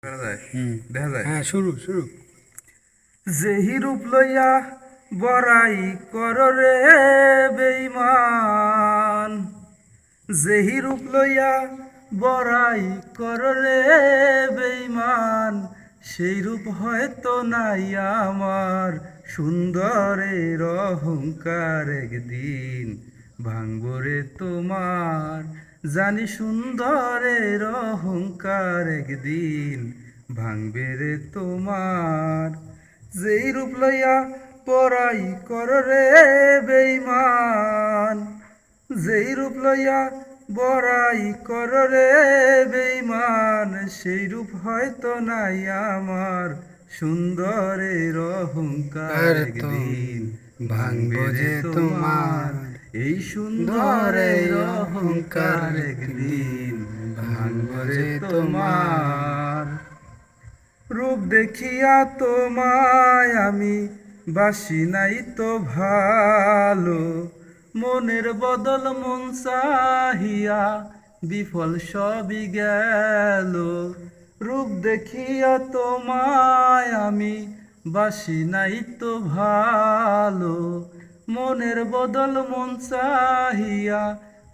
দেখা যায়। হ্যাঁ, শুরু শুরু। যেহি রূপ লইয়া বড়াই কর রে বেঈমান, যেহি রূপ লইয়া বড়াই কর রে বেঈমান, সেই রূপ হয়তো নাই আমার। সুন্দরের অহংকার একদিন ভাঙব রে তোমার, জানি সুন্দরের অহংকার একদিন ভাঙবে রে তোমার। যেই রূপ লইয়া পরাই কর রে বেঈমান, যেই রূপ লইয়া বড়াই কর রে বেঈমান, সেই রূপ হয়তো নাই আমার। সুন্দরের অহংকার একদিন ভাঙবে রে তোমার, এই সুন্দরের অহংকার একদিন ভাঙবে রে তোমার। রূপ দেখিয়া তোমায় আমি বাসি নাই তো ভালো, মনের বদল মন চাহিয়া বিফল সবই গেল। রূপ দেখিয়া তোমায় আমি বাসি নাই তো ভালো, মনের বদল মন চাহিয়া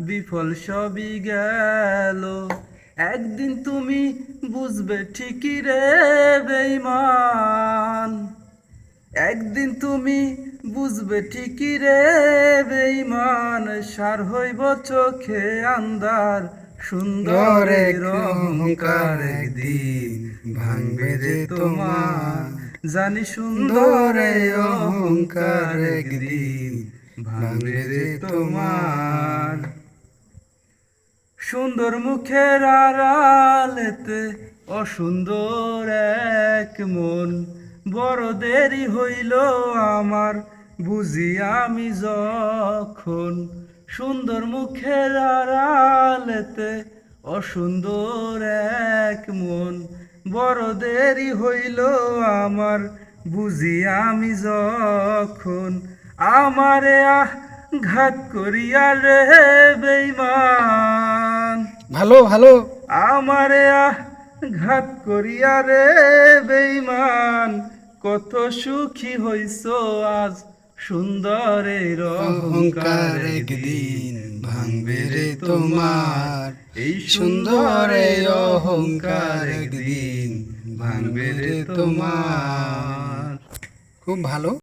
বিফল সবই গেল। একদিন তুমি বুঝবে ঠিকই রে বেঈমান, একদিন তুমি বুঝবে ঠিকই রে বেঈমান, সার হইব চোখে আন্ধার। সুন্দরের অহংকার একদিন ভাঙবে রে তোমার, জানি সুন্দরের অহংকার একদিন ভাঙবে রে তোমার। সুন্দর মুখের আড়ালেতে অসুন্দর এক মন, বড় দেরি হইল আমার বুঝি আমি যখন। সুন্দর মুখের আড়ালেতে অসুন্দর এক মন, বড় দেরি হইল আমার বুঝি আমি যখন। আমারে ঘাত করিয়া রে বেঈমান, ভালো ভালো। আমারে ঘাত করিয়া রে বেঈমান, কত সুখী হইছ আজ। সুন্দরের অহংকার একদিন ভাঙবে রে তোমার, এই সুন্দরের অহংকার একদিন ভাঙবে রে তোমার। খুব ভালো।